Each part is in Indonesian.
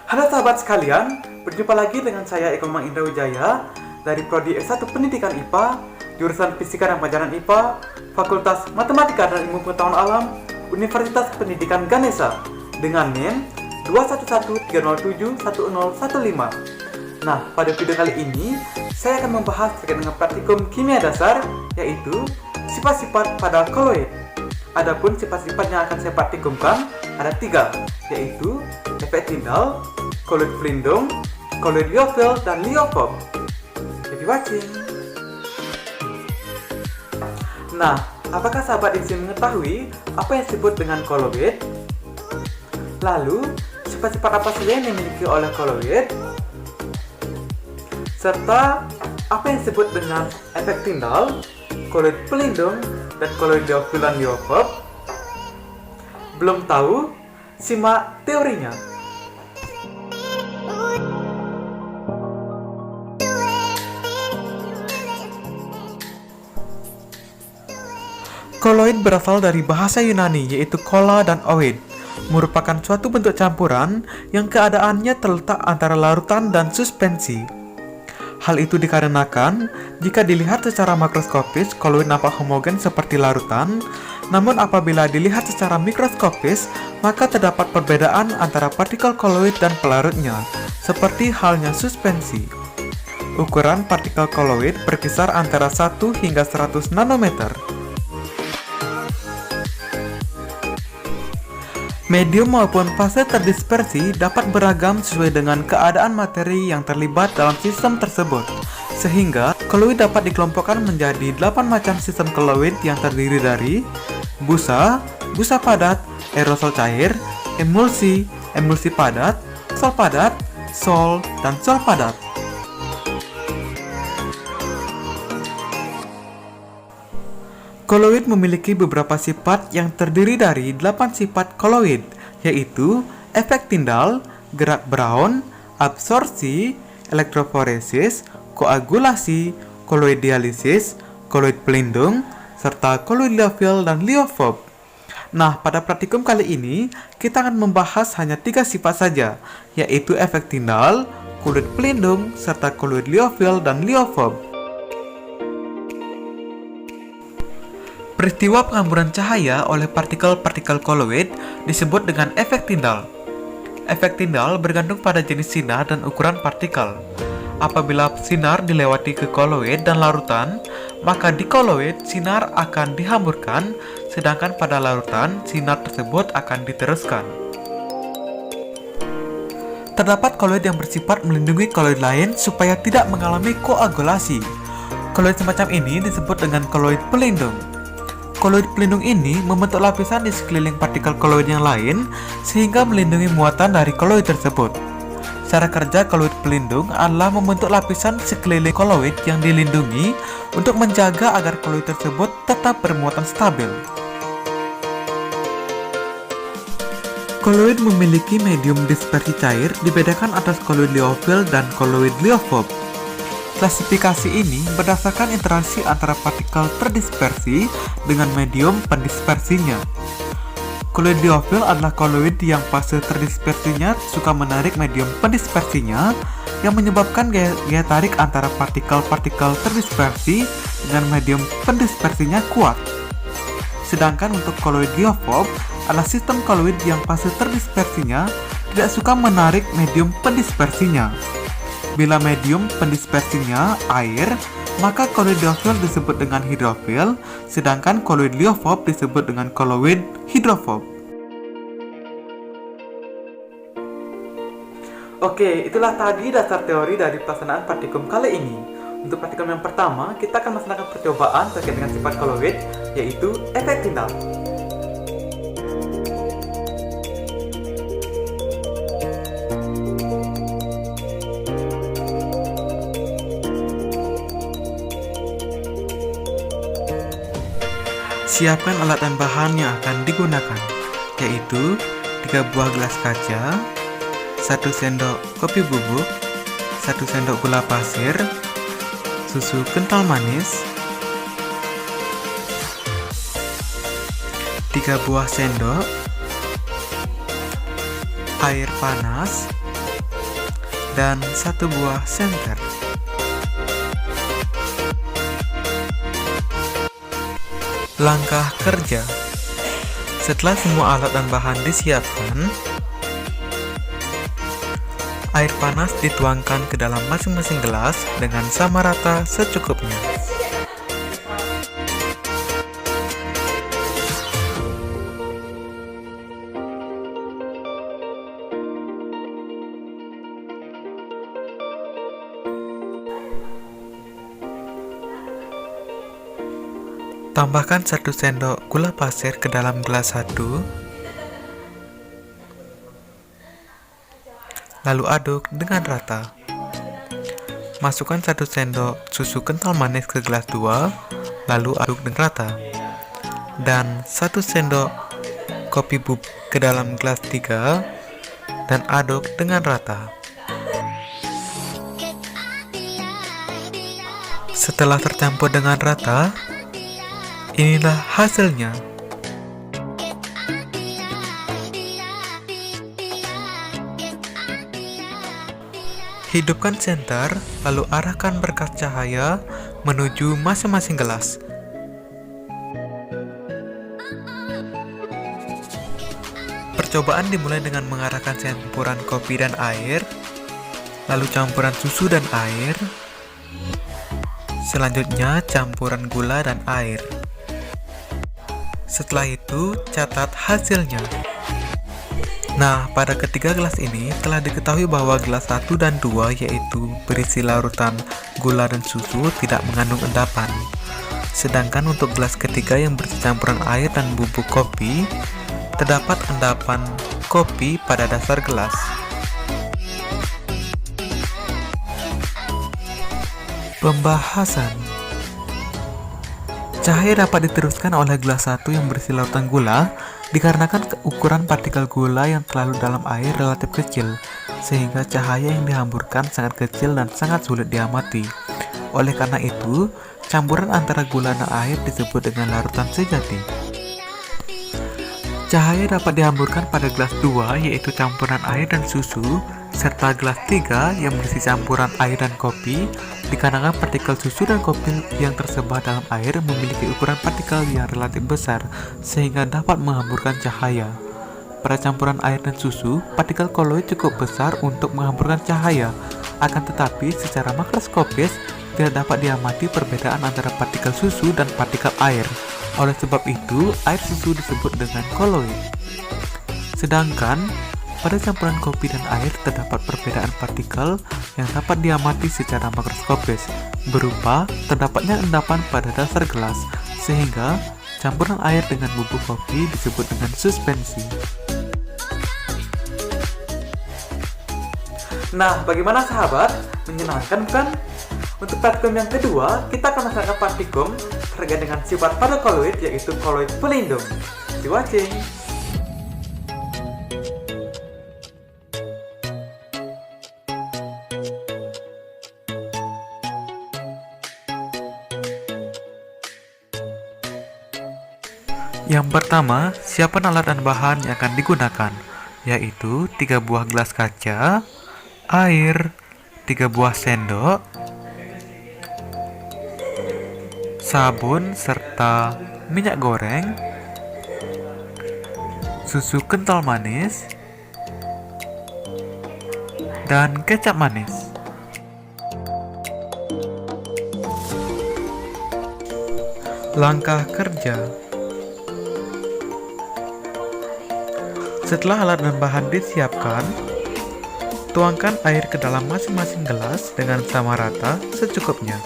Halo sahabat sekalian, berjumpa lagi dengan saya Eko Mang Indra Wijaya dari Prodi S1 Pendidikan IPA, jurusan Fisika dan Pelajaran IPA, Fakultas Matematika dan Ilmu Pengetahuan Alam, Universitas Pendidikan Ganesha dengan NIM 21130711015. Nah, pada video kali ini saya akan membahas terkait dengan praktikum kimia dasar, yaitu sifat-sifat pada koloid. Adapun sifat-sifat yang akan saya praktikumkan ada 3, yaitu efek Tyndall, koloid pelindung, koloid Liouville, dan Liouville. Happy watching! Nah, apakah sahabat di sini mengetahui apa yang disebut dengan koloid? Lalu, sifat-sifat apa saja yang dimiliki oleh koloid? Serta, apa yang disebut dengan efek Tyndall, koloid pelindung, dan koloid Liouville dan Liouville? Belum tahu? Simak teorinya. Koloid berasal dari bahasa Yunani yaitu kola dan oid, merupakan suatu bentuk campuran yang keadaannya terletak antara larutan dan suspensi. Hal itu dikarenakan jika dilihat secara makroskopis koloid nampak homogen seperti larutan, namun apabila dilihat secara mikroskopis maka terdapat perbedaan antara partikel koloid dan pelarutnya, seperti halnya suspensi. Ukuran partikel koloid berkisar antara 1 hingga 100 nanometer. Medium maupun fase terdispersi dapat beragam sesuai dengan keadaan materi yang terlibat dalam sistem tersebut, sehingga koloid dapat dikelompokkan menjadi 8 macam sistem koloid yang terdiri dari busa, busa padat, aerosol cair, emulsi, emulsi padat, sol, dan sol padat. Koloid memiliki beberapa sifat yang terdiri dari 8 sifat koloid, yaitu efek Tyndall, gerak Brown, absorpsi, elektroforesis, koagulasi, koloid dialisis, koloid pelindung, serta koloid Liouville dan Liouville. Nah, pada praktikum kali ini, kita akan membahas hanya 3 sifat saja, yaitu efek Tyndall, koloid pelindung, serta koloid Liouville dan Liouville. Peristiwa penghamburan cahaya oleh partikel-partikel koloid disebut dengan efek Tyndall. Efek Tyndall bergantung pada jenis sinar dan ukuran partikel. Apabila sinar dilewati ke koloid dan larutan, maka di koloid sinar akan dihamburkan, sedangkan pada larutan sinar tersebut akan diteruskan. Terdapat koloid yang bersifat melindungi koloid lain supaya tidak mengalami koagulasi. Koloid semacam ini disebut dengan koloid pelindung. Koloid pelindung ini membentuk lapisan di sekeliling partikel koloid yang lain sehingga melindungi muatan dari koloid tersebut. Cara kerja koloid pelindung adalah membentuk lapisan sekeliling koloid yang dilindungi untuk menjaga agar koloid tersebut tetap bermuatan stabil. Koloid memiliki medium dispersi cair dibedakan atas koloid Liouville dan koloid Liouville. Klasifikasi ini berdasarkan interaksi antara partikel terdispersi dengan medium pendispersinya. Koloid Liouville adalah koloid yang fase terdispersinya suka menarik medium pendispersinya yang menyebabkan gaya tarik antara partikel-partikel terdispersi dengan medium pendispersinya kuat. Sedangkan untuk koloid Liouville adalah sistem koloid yang fase terdispersinya tidak suka menarik medium pendispersinya. Bila medium pendispersinya air, maka koloid Liouville disebut dengan hidrofil, sedangkan koloid Liouville disebut dengan koloid hidrofob. Oke, itulah tadi dasar teori dari pelaksanaan praktikum kali ini. Untuk praktikum yang pertama, kita akan melaksanakan percobaan terkait dengan sifat koloid, yaitu efek Tyndall. Siapkan alat dan bahan yang akan digunakan, yaitu 3 buah gelas kaca, 1 sendok kopi bubuk, 1 sendok gula pasir, susu kental manis, 3 buah sendok, air panas, dan 1 buah senter. Langkah kerja. Setelah semua alat dan bahan disiapkan, air panas dituangkan ke dalam masing-masing gelas dengan sama rata secukupnya. Tambahkan 1 sendok gula pasir ke dalam gelas 1. Lalu aduk dengan rata. Masukkan 1 sendok susu kental manis ke gelas 2, lalu aduk dengan rata. Dan 1 sendok kopi bubuk ke dalam gelas 3 dan aduk dengan rata. Setelah tercampur dengan rata, inilah hasilnya. Hidupkan senter, lalu arahkan berkas cahaya menuju masing-masing gelas. Percobaan dimulai dengan mengarahkan campuran kopi dan air, lalu campuran susu dan air, selanjutnya campuran gula dan air. Setelah itu, catat hasilnya. Nah, pada ketiga gelas ini telah diketahui bahwa gelas 1 dan 2 yaitu berisi larutan gula dan susu tidak mengandung endapan. Sedangkan untuk gelas ketiga yang berisi campuran air dan bubuk kopi, terdapat endapan kopi pada dasar gelas. Pembahasan. Cahaya dapat diteruskan oleh gelas 1 yang berisi lautan gula dikarenakan ukuran partikel gula yang terlalu dalam air relatif kecil, sehingga cahaya yang dihamburkan sangat kecil dan sangat sulit diamati. Oleh karena itu, campuran antara gula dan air disebut dengan larutan sejati. Cahaya dapat dihamburkan pada gelas 2 yaitu campuran air dan susu, serta gelas 3 yang berisi campuran air dan kopi, dikarenakan partikel susu dan kopi yang tersebar dalam air memiliki ukuran partikel yang relatif besar sehingga dapat menghamburkan cahaya. Pada campuran air dan susu, partikel koloid cukup besar untuk menghamburkan cahaya, akan tetapi secara makroskopis tidak dapat diamati perbedaan antara partikel susu dan partikel air. Oleh sebab itu, air susu disebut dengan koloid. Sedangkan pada campuran kopi dan air terdapat perbedaan partikel yang dapat diamati secara makroskopis, berupa terdapatnya endapan pada dasar gelas, sehingga campuran air dengan bubuk kopi disebut dengan suspensi. Nah, bagaimana sahabat? Menyenangkan kan? Untuk praktikum yang kedua, kita akan melaksanakan praktikum terkait dengan sifat pada koloid, yaitu koloid pelindung. Happy watching! Yang pertama, siapkan alat dan bahan yang akan digunakan, yaitu 3 buah gelas kaca, air, 3 buah sendok, sabun serta minyak goreng, susu kental manis, dan kecap manis. Langkah kerja. Setelah alat dan bahan disiapkan, tuangkan air ke dalam masing-masing gelas dengan sama rata secukupnya.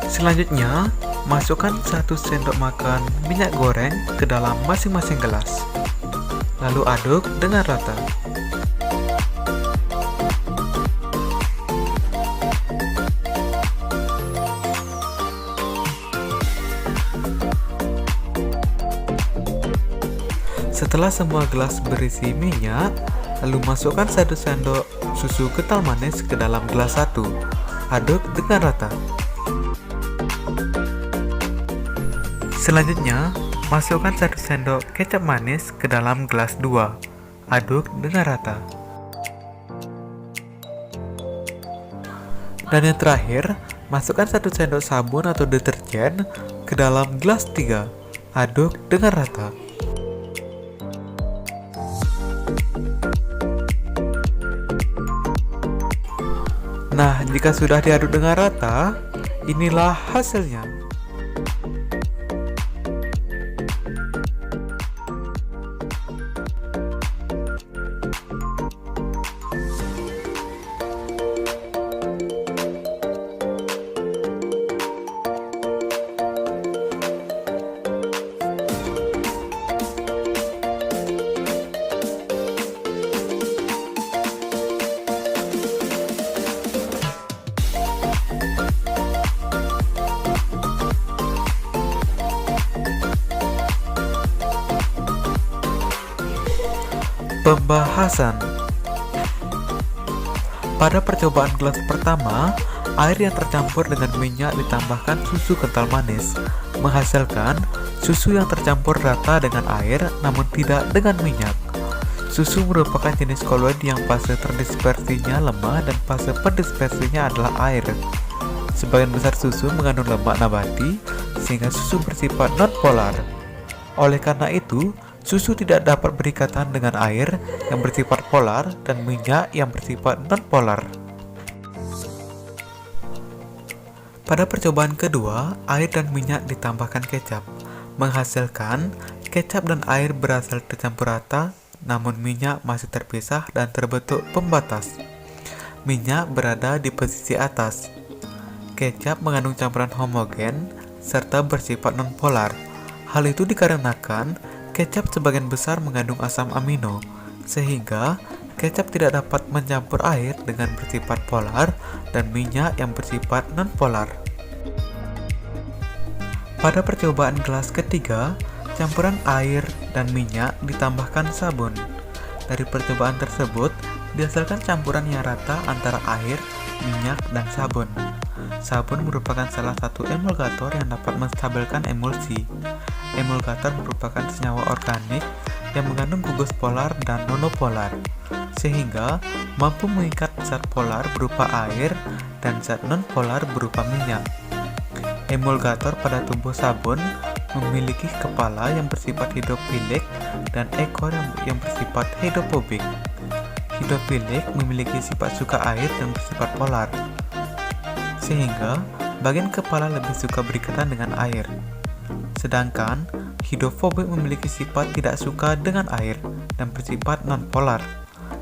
Selanjutnya, masukkan 1 sendok makan minyak goreng ke dalam masing-masing gelas. Lalu aduk dengan rata. Setelah semua gelas berisi minyak, lalu masukkan 1 sendok susu kental manis ke dalam gelas 1. Aduk dengan rata. Selanjutnya, masukkan 1 sendok kecap manis ke dalam gelas 2. aduk dengan rata. Dan yang terakhir, masukkan 1 sendok sabun atau deterjen ke dalam gelas 3. Aduk dengan rata. Nah, jika sudah diaduk dengan rata, inilah hasilnya. Pembahasan. Pada percobaan gelas pertama, air yang tercampur dengan minyak ditambahkan susu kental manis, menghasilkan susu yang tercampur rata dengan air namun tidak dengan minyak. Susu merupakan jenis koloid yang fase terdispersinya lemah dan fase pendispersinya adalah air. Sebagian besar susu mengandung lemak nabati, sehingga susu bersifat non-polar. Oleh karena itu, susu tidak dapat berikatan dengan air yang bersifat polar dan minyak yang bersifat non-polar. Pada percobaan kedua, air dan minyak ditambahkan kecap, menghasilkan kecap dan air berhasil tercampur rata, namun minyak masih terpisah dan terbentuk pembatas. Minyak berada di posisi atas. Kecap mengandung campuran homogen serta bersifat non-polar. Hal itu dikarenakan kecap sebagian besar mengandung asam amino, sehingga kecap tidak dapat mencampur air dengan bersifat polar dan minyak yang bersifat non-polar. Pada percobaan gelas ketiga, campuran air dan minyak ditambahkan sabun. Dari percobaan tersebut, dihasilkan campuran yang rata antara air, minyak, dan sabun. Sabun merupakan salah satu emulgator yang dapat menstabilkan emulsi. Emulgator merupakan senyawa organik yang mengandung gugus polar dan monopolar, sehingga mampu mengikat zat polar berupa air dan zat non-polar berupa minyak. Emulgator pada tubuh sabun memiliki kepala yang bersifat hidrofilik dan ekor yang bersifat hidrofobik. Hidrofilik memiliki sifat suka air dan bersifat polar, sehingga bagian kepala lebih suka berikatan dengan air. Sedangkan hidrofobik memiliki sifat tidak suka dengan air dan bersifat non-polar,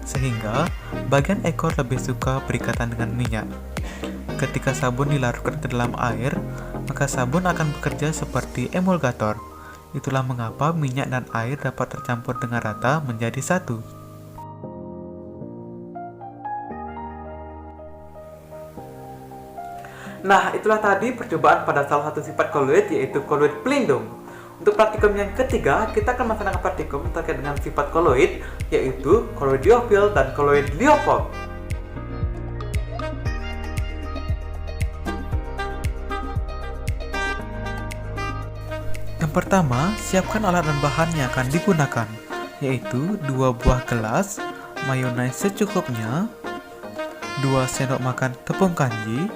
sehingga bagian ekor lebih suka berikatan dengan minyak. Ketika sabun dilarutkan ke dalam air, maka sabun akan bekerja seperti emulgator. Itulah mengapa minyak dan air dapat tercampur dengan rata menjadi satu. Nah, itulah tadi percobaan pada salah satu sifat koloid, yaitu koloid pelindung. Untuk praktikum yang ketiga, kita akan melaksanakan praktikum terkait dengan sifat koloid, yaitu koloid liofil dan koloid liofob. Yang pertama, siapkan alat dan bahan yang akan digunakan, yaitu 2 buah gelas, mayonaise secukupnya, 2 sendok makan tepung kanji,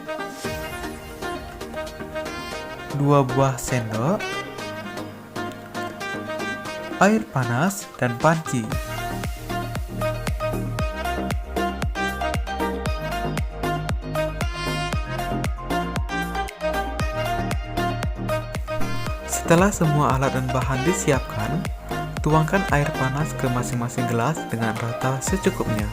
2 buah sendok, air panas, dan panci. Setelah semua alat dan bahan disiapkan, tuangkan air panas ke masing-masing gelas dengan rata secukupnya.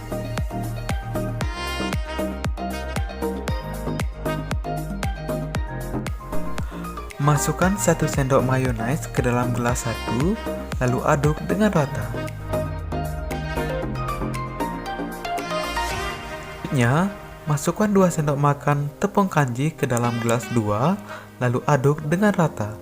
Masukkan 1 sendok mayonaise ke dalam gelas 1, lalu aduk dengan rata. Selanjutnya, masukkan 2 sendok makan tepung kanji ke dalam gelas 2, lalu aduk dengan rata.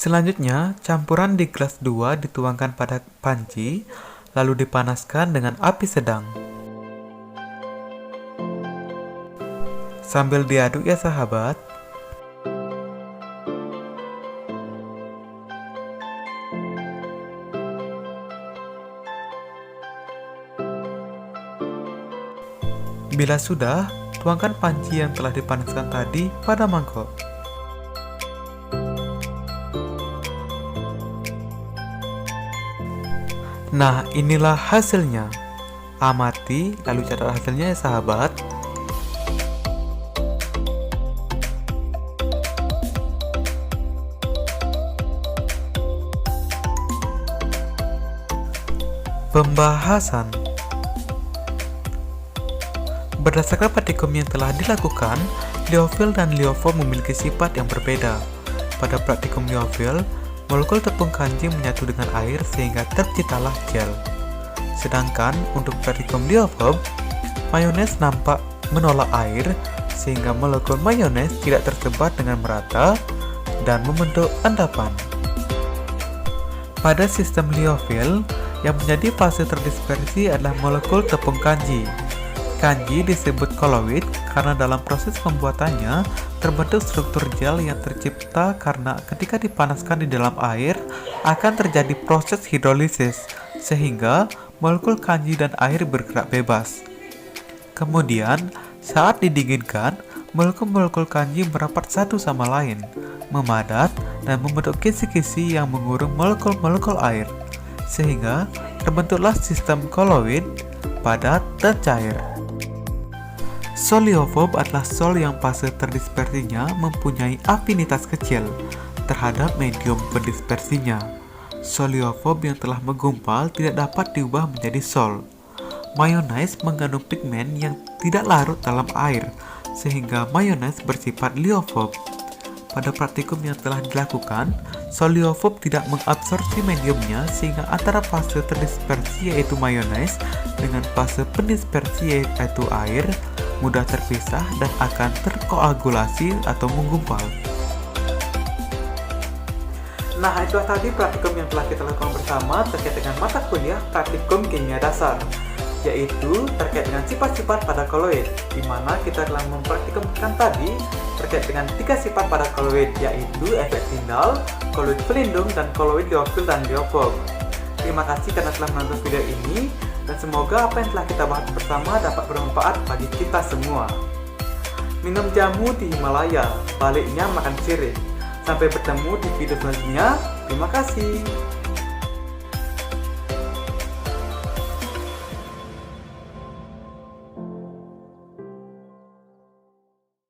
Selanjutnya, campuran di gelas 2 dituangkan pada panci, lalu dipanaskan dengan api sedang. Sambil diaduk ya sahabat. Bila sudah, tuangkan panci yang telah dipanaskan tadi pada mangkok. Nah, inilah hasilnya. Amati lalu catat hasilnya ya sahabat. Pembahasan. Berdasarkan praktikum yang telah dilakukan, liofil dan liofob memiliki sifat yang berbeda. Pada praktikum liofil, molekul tepung kanji menyatu dengan air sehingga terciptalah gel. Sedangkan untuk praktikum liofob, mayones nampak menolak air sehingga molekul mayones tidak tersebar dengan merata dan membentuk endapan. Pada sistem liofil, yang menjadi fase terdispersi adalah molekul tepung kanji. Kanji disebut koloid karena dalam proses pembuatannya terbentuk struktur gel yang tercipta karena ketika dipanaskan di dalam air akan terjadi proses hidrolisis sehingga molekul kanji dan air bergerak bebas. Kemudian saat didinginkan, molekul-molekul kanji merapat satu sama lain, memadat dan membentuk kisi-kisi yang mengurung molekul-molekul air sehingga terbentuklah sistem koloid padat dan cair. Sol liofob adalah sol yang fase terdispersinya mempunyai afinitas kecil terhadap medium pendispersinya. Sol liofob yang telah menggumpal tidak dapat diubah menjadi sol. Mayonnaise mengandung pigmen yang tidak larut dalam air, sehingga mayonnaise bersifat liofob. Pada praktikum yang telah dilakukan, sol liofob tidak mengabsorpsi mediumnya sehingga antara fase terdispersi yaitu mayonnaise dengan fase pendispersi yaitu air mudah terpisah dan akan terkoagulasi atau menggumpal. Nah, itu tadi praktikum yang telah kita lakukan bersama terkait dengan mata kuliah praktikum kimia dasar, yaitu terkait dengan sifat-sifat pada koloid, di mana kita telah mempraktikumkan tadi terkait dengan 3 sifat pada koloid, yaitu efek Tyndall, koloid pelindung, dan koloid liofil dan liofob. Terima kasih karena telah menonton video ini, dan semoga apa yang telah kita bahas bersama dapat bermanfaat bagi kita semua. Minum jamu di Himalaya, baliknya makan sirih. Sampai bertemu di video selanjutnya. Terima kasih.